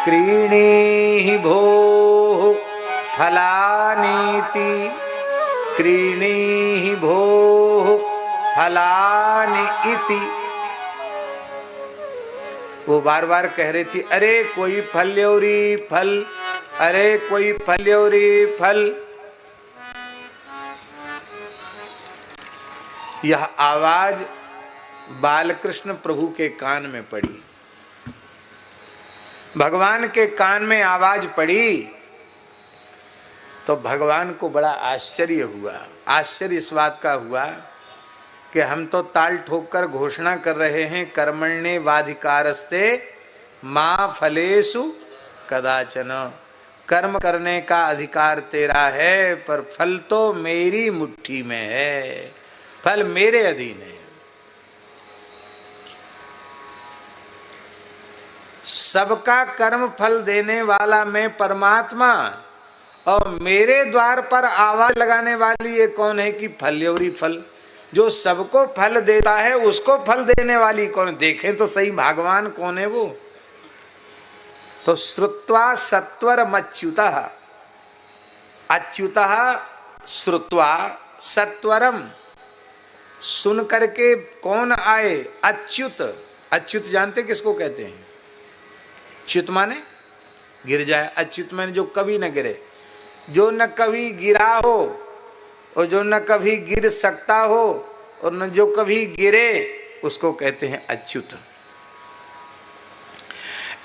क्रीणीहि भोः फलानीति, क्रीणीहि भोः फलानि इति। वो बार बार कह रही थी, अरे कोई फल ल्यो री फल, अरे कोई फल ल्यो री फल। यह आवाज बालकृष्ण प्रभु के कान में पड़ी, भगवान के कान में आवाज पड़ी तो भगवान को बड़ा आश्चर्य हुआ। आश्चर्य इस बात का हुआ कि हम तो ताल ठोक कर घोषणा कर रहे हैं, कर्मण्ये वाधिकारस्ते मां फलेषु कदाचन, कर्म करने का अधिकार तेरा है पर फल तो मेरी मुट्ठी में है, फल मेरे अधीन है। सबका कर्म फल देने वाला मैं परमात्मा, और मेरे द्वार पर आवाज लगाने वाली ये कौन है कि फल ल्यो री फल। जो सबको फल देता है उसको फल देने वाली कौन? देखें तो सही भगवान कौन है वो। तो श्रुत्वा सत्वरम अच्युतः, अच्युतः श्रुत्वा सत्वरम, सुन करके कौन आए? अच्युत। अच्युत जानते किसको कहते हैं? च्युत माने गिर जाए, अच्युत माने जो कभी न गिरे, जो न कभी गिरा हो और जो न कभी गिर सकता हो और न जो कभी गिरे, उसको कहते हैं अच्युत।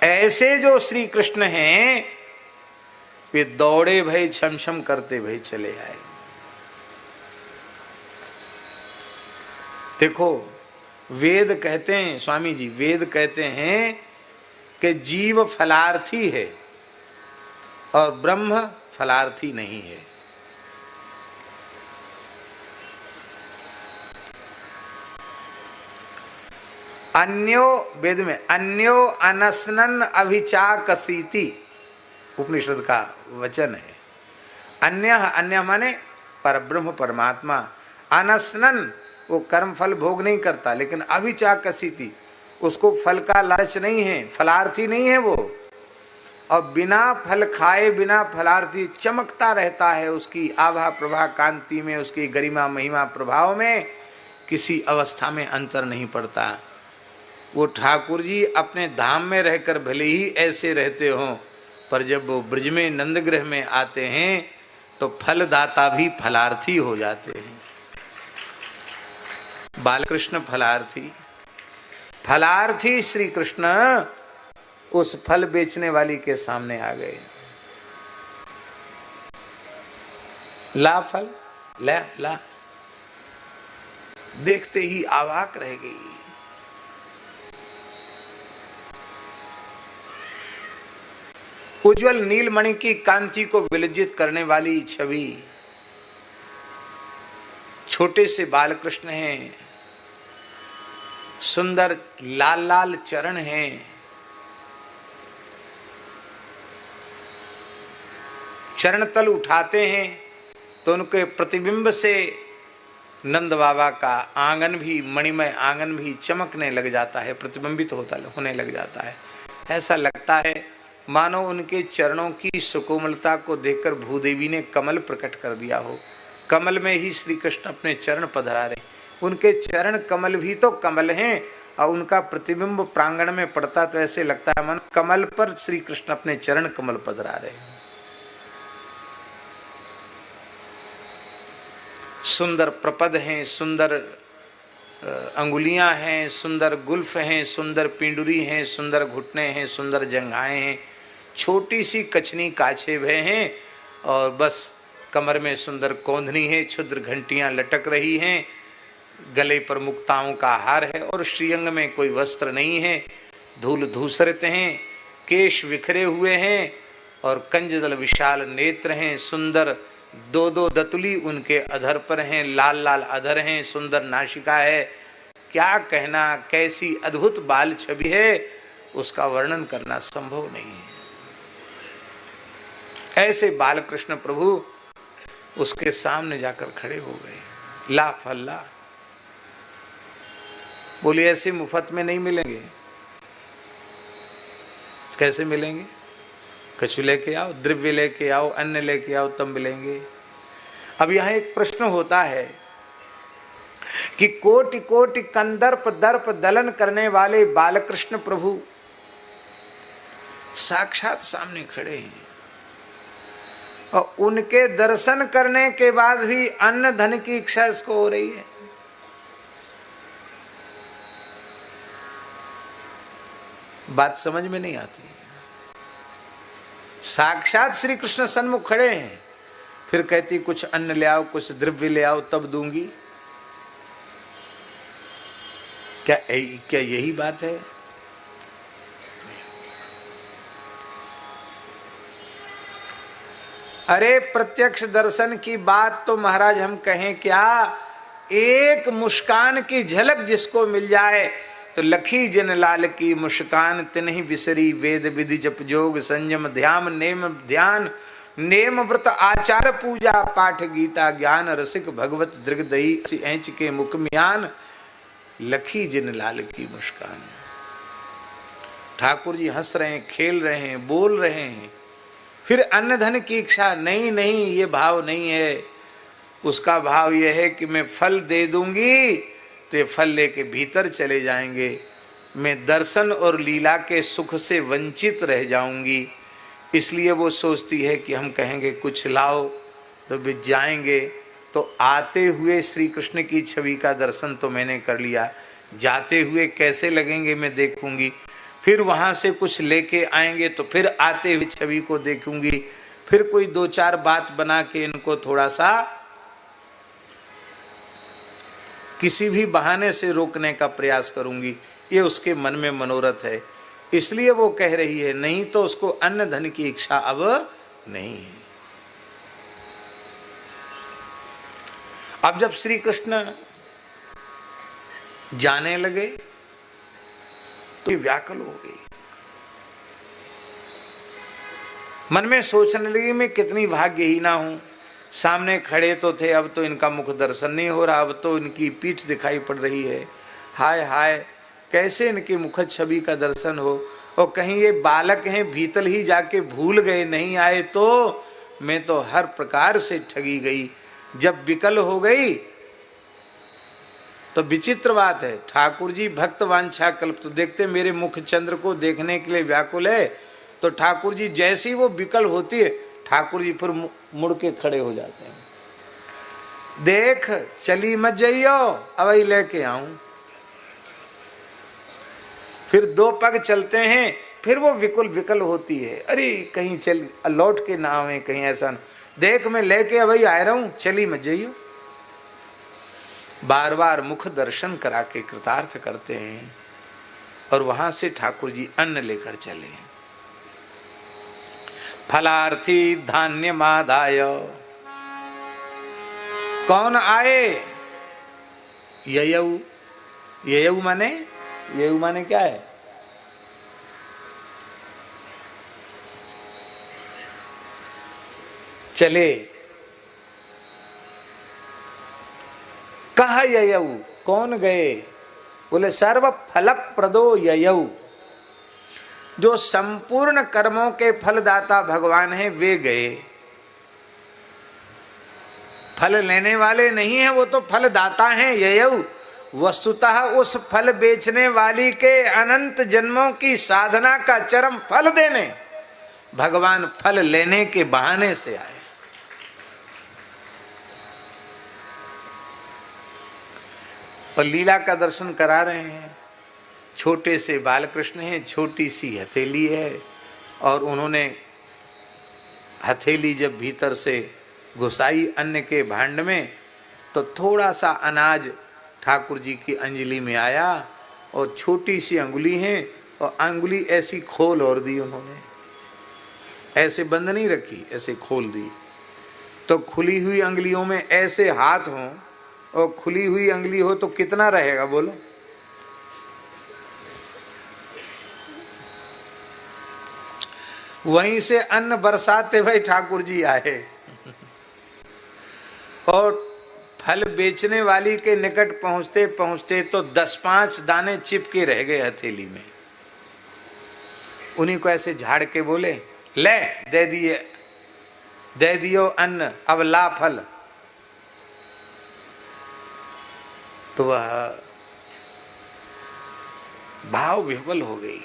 ऐसे जो श्री कृष्ण हैं वे दौड़े भय छम छम करते भय चले आए। देखो वेद कहते हैं, स्वामी जी वेद कहते हैं कि जीव फलार्थी है और ब्रह्म फलार्थी नहीं है। अन्यो, वेद में अन्यो अनसनन अभिचाकसीति, उपनिषद का वचन है। अन्य, अन्य माने परब्रह्म परमात्मा। अनसनन वो कर्म फल भोग नहीं करता, लेकिन अभिचाकसीति उसको फल का लालच नहीं है, फलार्थी नहीं है वो, और बिना फल खाए बिना फलार्थी चमकता रहता है उसकी आभा प्रभा कांति में, उसकी गरिमा महिमा प्रभाव में किसी अवस्था में अंतर नहीं पड़ता। वो ठाकुर जी अपने धाम में रहकर भले ही ऐसे रहते हों, पर जब वो ब्रज में नंदगृह में आते हैं तो फलदाता भी फलार्थी हो जाते हैं। बालकृष्ण फलार्थी, फलार्थी श्री कृष्ण उस फल बेचने वाली के सामने आ गए। ला फल, ला ला। देखते ही अवाक रह गई। उज्जवल नीलमणि की कांति को विलज्जित करने वाली छवि, छोटे से बालकृष्ण हैं, सुंदर लाल लाल चरण हैं, चरण तल उठाते हैं तो उनके प्रतिबिंब से नंद बाबा का आंगन भी, मणिमय आंगन भी चमकने लग जाता है, प्रतिबिंबित होने लग जाता है। ऐसा लगता है मानो उनके चरणों की सुकोमलता को देखकर भूदेवी ने कमल प्रकट कर दिया हो। कमल में ही श्री कृष्ण अपने चरण पधरा रहे। उनके चरण कमल भी तो कमल हैं और उनका प्रतिबिंब प्रांगण में पड़ता तो ऐसे लगता है मानो कमल पर श्री कृष्ण अपने चरण कमल पधरा रहे। सुंदर प्रपद हैं, सुंदर अंगुलियां हैं, सुंदर गुल्फ हैं, सुंदर पिंडुरी हैं, सुंदर घुटने हैं, सुंदर जंघाएं हैं, छोटी सी कछनी काछे भय हैं और बस कमर में सुंदर कोंधनी है, क्षुद्र घंटियां लटक रही हैं, गले पर मुक्ताओं का हार है और श्रीअंग में कोई वस्त्र नहीं है, धूल धूसरित हैं, केश बिखरे हुए हैं और कंजदल विशाल नेत्र हैं, सुंदर दो दो दतुली उनके अधर पर हैं, लाल लाल अधर हैं, सुंदर नासिका है। क्या कहना, कैसी अद्भुत बाल छवि है, उसका वर्णन करना संभव नहीं है। ऐसे बालकृष्ण प्रभु उसके सामने जाकर खड़े हो गए। ला फल्ला, बोले ऐसे मुफ्त में नहीं मिलेंगे। कैसे मिलेंगे? कछु लेके आओ, द्रव्य लेके आओ, अन्न लेके आओ, तब मिलेंगे। अब यहाँ एक प्रश्न होता है कि कोटि कोटि कंदर्प दर्प दलन करने वाले बालकृष्ण प्रभु साक्षात सामने खड़े हैं और उनके दर्शन करने के बाद भी अन्न धन की इच्छा इसको हो रही है। बात समझ में नहीं आती। साक्षात श्री कृष्ण सन्मुख खड़े हैं, फिर कहती कुछ अन्न ले आओ, कुछ द्रव्य ले आओ, तब दूंगी। क्या यही बात है? अरे प्रत्यक्ष दर्शन की बात तो महाराज हम कहें क्या, एक मुस्कान की झलक जिसको मिल जाए तो लखी जन लाल की मुस्कान तिन्हि बिसरी वेद विधि जप जोग संयम ध्यान नेम व्रत आचार पूजा पाठ गीता ज्ञान रसिक भगवत दृगदयी ऐंच के मुख म्यान लखी जिन लाल की मुस्कान। ठाकुर जी हंस रहे हैं, खेल रहे हैं, बोल रहे हैं, फिर अन्न धन की इच्छा नहीं, नहीं ये भाव नहीं है। उसका भाव यह है कि मैं फल दे दूंगी तो ये फल लेके भीतर चले जाएंगे, मैं दर्शन और लीला के सुख से वंचित रह जाऊंगी। इसलिए वो सोचती है कि हम कहेंगे कुछ लाओ तो वे जाएंगे, तो आते हुए श्री कृष्ण की छवि का दर्शन तो मैंने कर लिया, जाते हुए कैसे लगेंगे मैं देखूंगी, फिर वहां से कुछ लेके आएंगे तो फिर आते हुए छवि को देखूंगी, फिर कोई दो चार बात बना के इनको थोड़ा सा किसी भी बहाने से रोकने का प्रयास करूंगी। ये उसके मन में मनोरथ है, इसलिए वो कह रही है, नहीं तो उसको अन्न धन की इच्छा अब नहीं है। अब जब श्री कृष्ण जाने लगे तो व्याकुल हो गई, मन में सोचने लगी मैं कितनी भाग्यहीना हूं, सामने खड़े तो थे, अब तो इनका मुख दर्शन नहीं हो रहा, अब तो इनकी पीठ दिखाई पड़ रही है। हाय हाय, कैसे इनकी मुख छवि का दर्शन हो, और कहीं ये बालक हैं भीतर ही जाके भूल गए, नहीं आए तो मैं तो हर प्रकार से ठगी गई। जब विकल हो गई तो विचित्र बात है, ठाकुर जी भक्त वांछा कल्प, तो देखते मेरे मुख चंद्र को देखने के लिए व्याकुल है, तो ठाकुर जी जैसी वो विकल होती है ठाकुर जी फिर मुड़ के खड़े हो जाते हैं, देख चली मत जाइयो अब ही लेके आऊं। फिर दो पग चलते हैं, फिर वो विकल होती है, अरे कहीं चल लौट के ना आवे, कहीं ऐसा ना, देख मैं लेके अब ही आ रहा हूं, चली मत जाइयो। बार बार मुख दर्शन करा के कृतार्थ करते हैं और वहां से ठाकुर जी अन्न लेकर चले। फलार्थी धान्य मादाय, कौन आए? ययऊ। ययऊ माने क्या है? चले। कहा ययऊ, कौन गए? बोले सर्व फल प्रदो ययऊ, जो संपूर्ण कर्मों के फलदाता भगवान हैं वे गए। फल लेने वाले नहीं हैं, वो तो फलदाता हैं। ययऊ वस्तुतः उस फल बेचने वाली के अनंत जन्मों की साधना का चरम फल देने भगवान फल लेने के बहाने से आए। और लीला का दर्शन करा रहे हैं। छोटे से बालकृष्ण हैं, छोटी सी हथेली है, और उन्होंने हथेली जब भीतर से घुसाई अन्न के भांड में तो थोड़ा सा अनाज ठाकुर जी की अंजलि में आया, और छोटी सी अंगुली है और अंगुली ऐसी खोल और दी उन्होंने, ऐसे बंद नहीं रखी, ऐसे खोल दी। तो खुली हुई अंगुलियों में ऐसे हाथ हों और खुली हुई अंगुली हो तो कितना रहेगा बोलो? वहीं से अन्न बरसाते हुए ठाकुर जी आए और फल बेचने वाली के निकट पहुंचते पहुंचते तो 10-5 दाने चिपके रह गए हथेली में। उन्हीं को ऐसे झाड़ के बोले, ले दे दियो अन्न, अब ला फल। तो वह भाव विफल हो गई।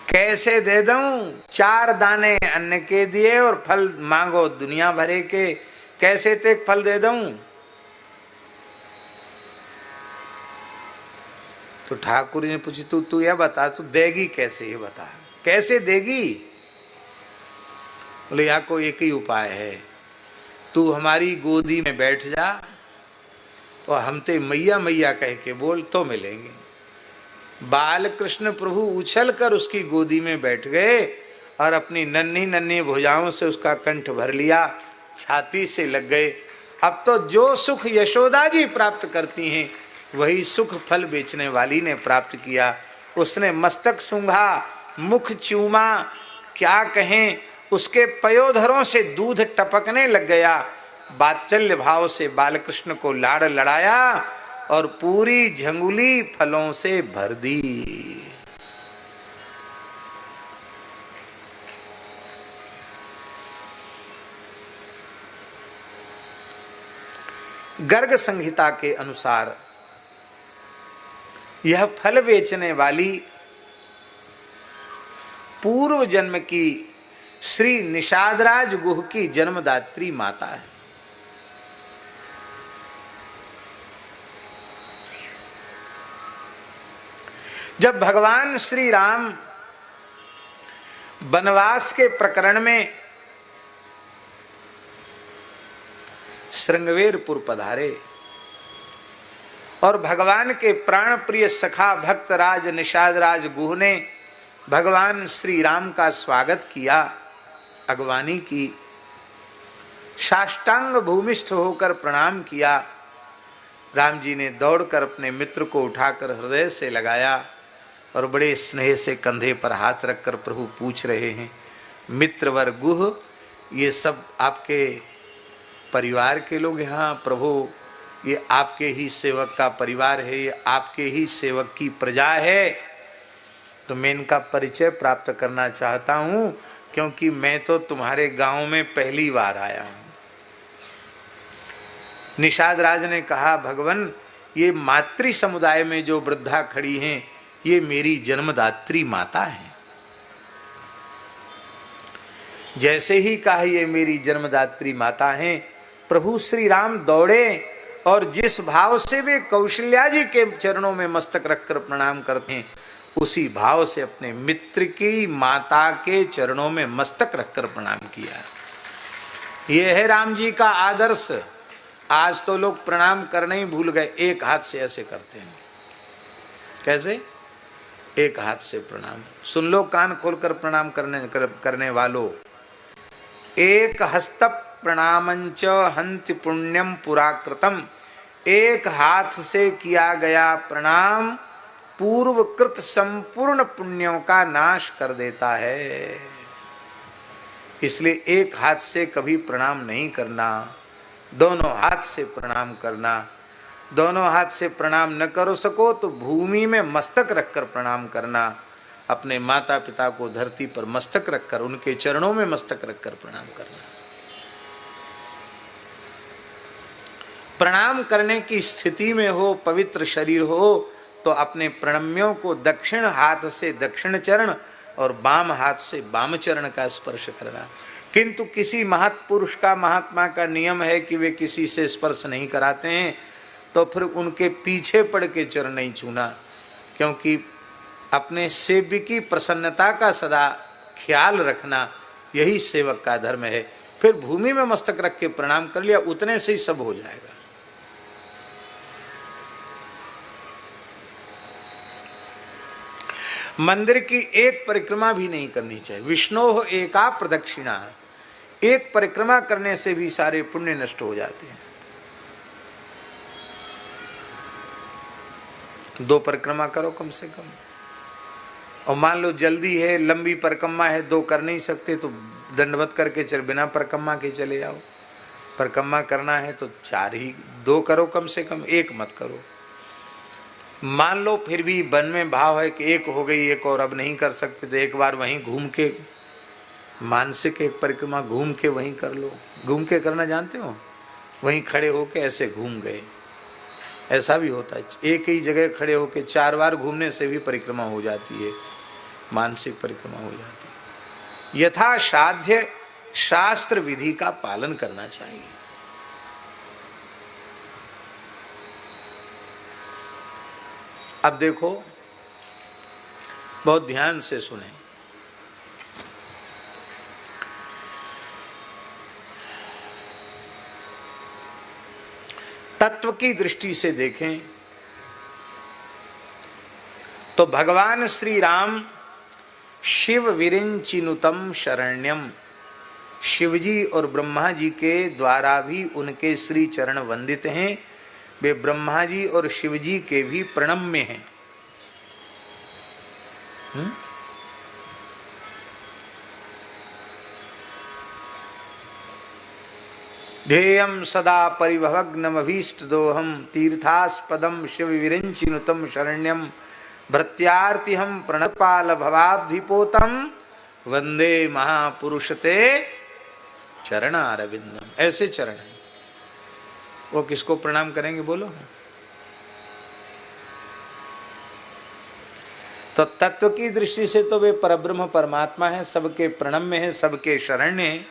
कैसे दे दूं? 4 दाने अन्न के दिए और फल मांगो दुनिया भरे के, कैसे ते फल दे दूं? तो ठाकुर ने पूछी, तू यह बता, तू देगी कैसे, ये बता, कैसे देगी? बोले यहाँ को एक ही उपाय है, तू हमारी गोदी में बैठ जा और हम ते मैया मैया कह के बोल तो मिलेंगे। बाल कृष्ण प्रभु उछल कर उसकी गोदी में बैठ गए और अपनी नन्ही नन्ही भुजाओं से उसका कंठ भर लिया, छाती से लग गए। अब तो जो सुख यशोदा जी प्राप्त करती हैं वही सुख फल बेचने वाली ने प्राप्त किया। उसने मस्तक सूंघा, मुख चूमा, क्या कहें, उसके पयोधरों से दूध टपकने लग गया। वात्सल्य भाव से बालकृष्ण को लाड़ लड़ाया और पूरी झंगुली फलों से भर दी। गर्ग संहिता के अनुसार यह फल बेचने वाली पूर्व जन्म की श्री निषादराज गुह की जन्मदात्री माता है। जब भगवान श्री राम वनवास के प्रकरण में श्रृंगवेरपुर पधारे और भगवान के प्राण प्रिय सखा भक्तराज निषादराज गुह ने भगवान श्री राम का स्वागत किया, अगवानी की, साष्टांग भूमिष्ठ होकर प्रणाम किया। राम जी ने दौड़कर अपने मित्र को उठाकर हृदय से लगाया और बड़े स्नेह से कंधे पर हाथ रखकर प्रभु पूछ रहे हैं, मित्रवर गुह, ये सब आपके परिवार के लोग हैं? हाँ प्रभु, ये आपके ही सेवक का परिवार है, ये आपके ही सेवक की प्रजा है। तो मैं इनका परिचय प्राप्त करना चाहता हूं, क्योंकि मैं तो तुम्हारे गांव में पहली बार आया हूं। निषाद राज ने कहा, भगवान, ये मातृ समुदाय में जो वृद्धा खड़ी हैं ये मेरी जन्मदात्री माता है। जैसे ही कहा ये मेरी जन्मदात्री माता हैं, प्रभु श्री राम दौड़े और जिस भाव से वे कौशल्या जी के चरणों में मस्तक रखकर प्रणाम करते हैं उसी भाव से अपने मित्र की माता के चरणों में मस्तक रखकर प्रणाम किया। यह है राम जी का आदर्श। आज तो लोग प्रणाम करने ही भूल गए, एक हाथ से ऐसे करते हैं। कैसे? एक हाथ से प्रणाम। सुन लो कान खोलकर प्रणाम करने वालों, एक हस्त प्रणामंच हंति पुण्यम पुराकृतम। एक हाथ से किया गया प्रणाम पूर्वकृत संपूर्ण पुण्यों का नाश कर देता है। इसलिए एक हाथ से कभी प्रणाम नहीं करना, दोनों हाथ से प्रणाम करना। दोनों हाथ से प्रणाम न करो सको तो भूमि में मस्तक रखकर प्रणाम करना। अपने माता पिता को धरती पर मस्तक रखकर, उनके चरणों में मस्तक रखकर प्रणाम करना। प्रणाम करने की स्थिति में हो, पवित्र शरीर हो, तो अपने प्रणम्यों को दक्षिण हाथ से दक्षिण चरण और बाम हाथ से बाम चरण का स्पर्श करना। किंतु किसी महापुरुष का, महात्मा का नियम है कि वे किसी से स्पर्श नहीं कराते हैं, तो फिर उनके पीछे पड़ के चरण नहीं छूना, क्योंकि अपने सेव्य की प्रसन्नता का सदा ख्याल रखना यही सेवक का धर्म है। फिर भूमि में मस्तक रख के प्रणाम कर लिया, उतने से ही सब हो जाएगा। मंदिर की एक परिक्रमा भी नहीं करनी चाहिए। विष्णोः एका प्रदक्षिणा, एक परिक्रमा करने से भी सारे पुण्य नष्ट हो जाते हैं। 2 परिक्रमा करो कम से कम। और मान लो जल्दी है, लंबी परिक्रमा है, 2 कर नहीं सकते तो दंडवत करके चल, बिना परिक्रमा के चले जाओ। परिक्रमा करना है तो 4 ही, 2 करो कम से कम, 1 मत करो। मान लो फिर भी मन में भाव है कि एक हो गई, एक और अब नहीं कर सकते, तो एक बार वहीं घूम के मानसिक एक परिक्रमा घूम के वहीं कर लो। घूम के करना जानते हो? वहीं खड़े होके ऐसे घूम गए, ऐसा भी होता है। एक ही जगह खड़े होके 4 बार घूमने से भी परिक्रमा हो जाती है, मानसिक परिक्रमा हो जाती है। यथा साध्य शास्त्र विधि का पालन करना चाहिए। अब देखो, बहुत ध्यान से सुने। तत्व की दृष्टि से देखें तो भगवान श्री राम शिव विरिंचिनुतम शरण्यम, शिवजी और ब्रह्मा जी के द्वारा भी उनके श्री चरण वंदित हैं। वे ब्रह्मा जी और शिव जी के भी प्रणम्य हैं। ध्येयम सदा परिभवग्नमभीष्ट दोहम तीर्थास्पदम शिव विरिंचिनुतम शरण्यम भृत्यार्तिहम प्रणपाल भवाब्धिपोतम वंदे महापुरुषते चरणारविंदम। ऐसे चरण है। वो किसको प्रणाम करेंगे बोलो? तो तत्व की दृष्टि से तो वे परब्रह्म परमात्मा हैं, सबके प्रणम्य हैं, सबके शरण्य हैं।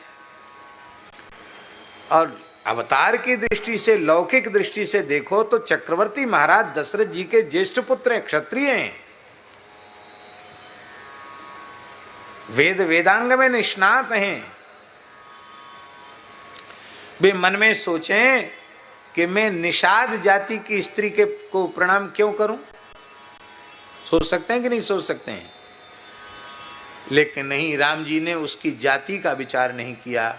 और अवतार की दृष्टि से, लौकिक दृष्टि से देखो तो चक्रवर्ती महाराज दशरथ जी के ज्येष्ठ पुत्र हैं, क्षत्रिय हैं, वेद वेदांग में निष्णात हैं। वे मन में सोचें कि मैं निषाद जाति की स्त्री के को प्रणाम क्यों करूं? सोच सकते हैं कि नहीं सोच सकते हैं? लेकिन नहीं, राम जी ने उसकी जाति का विचार नहीं किया।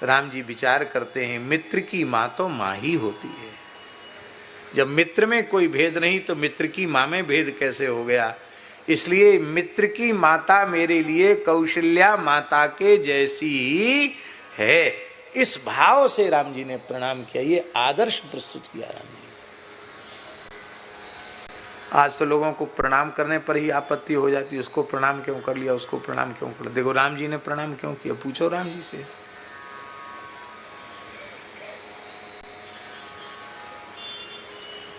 राम जी विचार करते हैं मित्र की माँ तो माँ ही होती है। जब मित्र में कोई भेद नहीं तो मित्र की माँ में भेद कैसे हो गया? इसलिए मित्र की माता मेरे लिए कौशल्या माता के जैसी ही है। इस भाव से राम जी ने प्रणाम किया। ये आदर्श प्रस्तुत किया राम जी। आज तो लोगों को प्रणाम करने पर ही आपत्ति हो जाती है, उसको प्रणाम क्यों कर लिया, उसको प्रणाम क्यों कर लिया। देखो राम जी ने प्रणाम क्यों किया, पूछो राम जी से।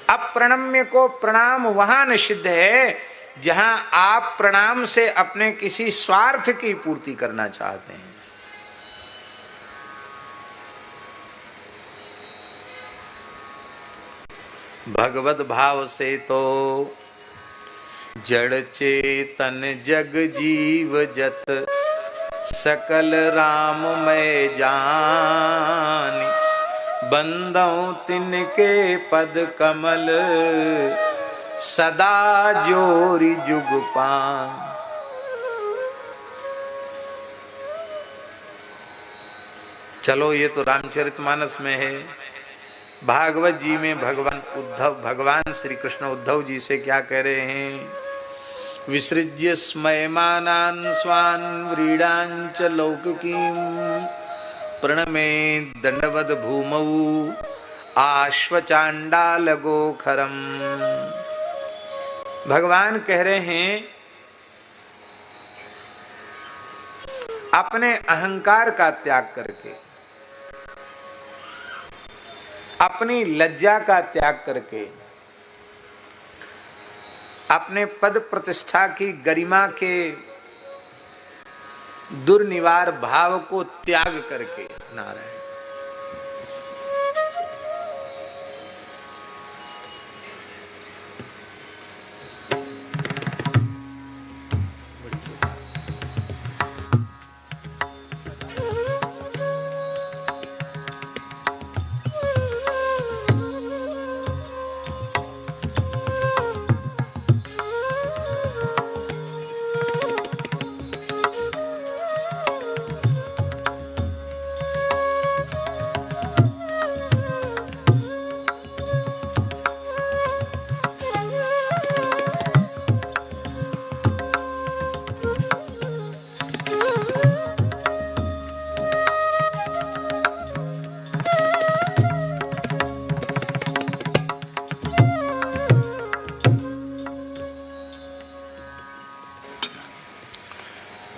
अप्रणम्य को प्रणाम वहां निषिद्ध है जहां आप प्रणाम से अपने किसी स्वार्थ की पूर्ति करना चाहते हैं। भगवत भाव से तो जड़ चेतन जग जीव जत सकल राम मैं जानी, बंदों तिनके पद कमल सदा जोरी जुग पान। चलो ये तो रामचरितमानस में है। भागवत जी में भगवान श्री कृष्ण उद्धव जी से क्या कह रहे हैं? विसृज्य स्मयमानान् स्वान् व्रीडांच लौकिकीं प्रणमे दंडवद भूमौ आश्वचांडाल गोखरम। भगवान कह रहे हैं अपने अहंकार का त्याग करके, अपनी लज्जा का त्याग करके, अपने पद प्रतिष्ठा की गरिमा के दुर्निवार भाव को त्याग करके, नारायण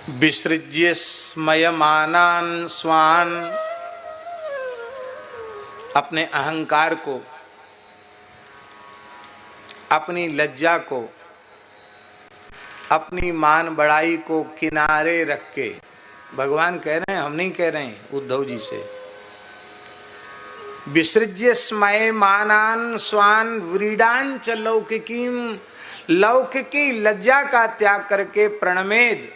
विसृज्य स्मयमानान स्वान, अपने अहंकार को, अपनी लज्जा को, अपनी मान बड़ाई को किनारे रख के, भगवान कह रहे हैं, हम नहीं कह रहे हैं, उद्धव जी से, विसृज्य स्मयमानान स्वान व्रीडांच लौकिकीम, लौकिकी लज्जा का त्याग करके प्रणमेद।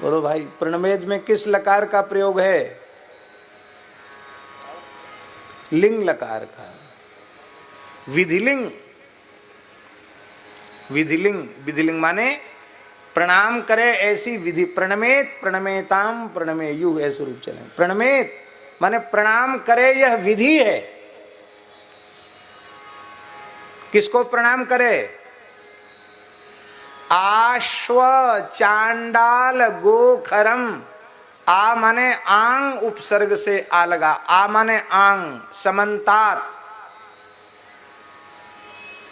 बोलो भाई, प्रणमेद में किस लकार का प्रयोग है? लिंग लकार का। विधिलिंग, विधिलिंग, विधिलिंग माने प्रणाम करे ऐसी विधि। प्रणमेत प्रणमेताम प्रणमेयु, ऐसे रूप चले। प्रणमेत माने प्रणाम करे, यह विधि है। किसको प्रणाम करे? आश्व चांडाल गोखरम। आ माने आंग उपसर्ग से आ लगा, आ माने आंग समन्तात।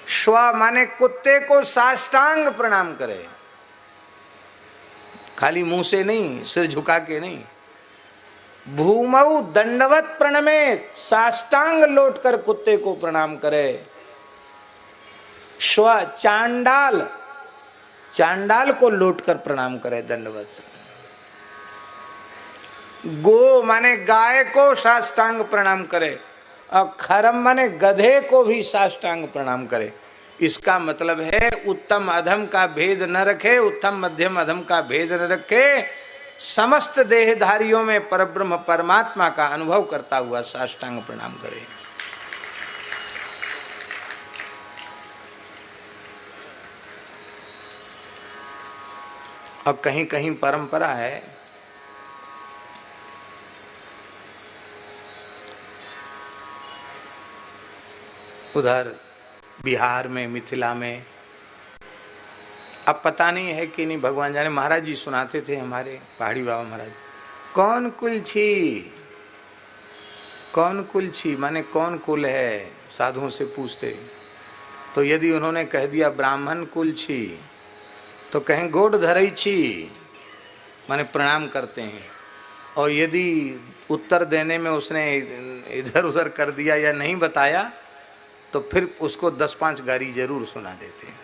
श्व माने कुत्ते को साष्टांग प्रणाम करे, खाली मुंह से नहीं, सिर झुका के नहीं। भूमौ दंडवत प्रणमेत, साष्टांग लौटकर कुत्ते को प्रणाम करे। श्व चांडाल, चांडाल को लौटकर प्रणाम करे दंडवत। गो माने गाय को साष्टांग प्रणाम करे, और खरम माने गधे को भी साष्टांग प्रणाम करे। इसका मतलब है उत्तम अधम का भेद न रखे, उत्तम मध्यम अधम का भेद न रखे, समस्त देहधारियों में परब्रह्म परमात्मा का अनुभव करता हुआ साष्टांग प्रणाम करे। और कहीं कहीं परंपरा है, उधर बिहार में, मिथिला में, अब पता नहीं है कि नहीं, भगवान जाने। महाराज जी सुनाते थे, हमारे पहाड़ी बाबा महाराज, कौन कुल छी, कौन कुल छी माने कौन कुल है, साधुओं से पूछते। तो यदि उन्होंने कह दिया ब्राह्मण कुल छी, तो कहें गोड धरई छी माने प्रणाम करते हैं। और यदि उत्तर देने में उसने इधर उधर कर दिया या नहीं बताया, तो फिर उसको 10-5 गारी जरूर सुना देते हैं।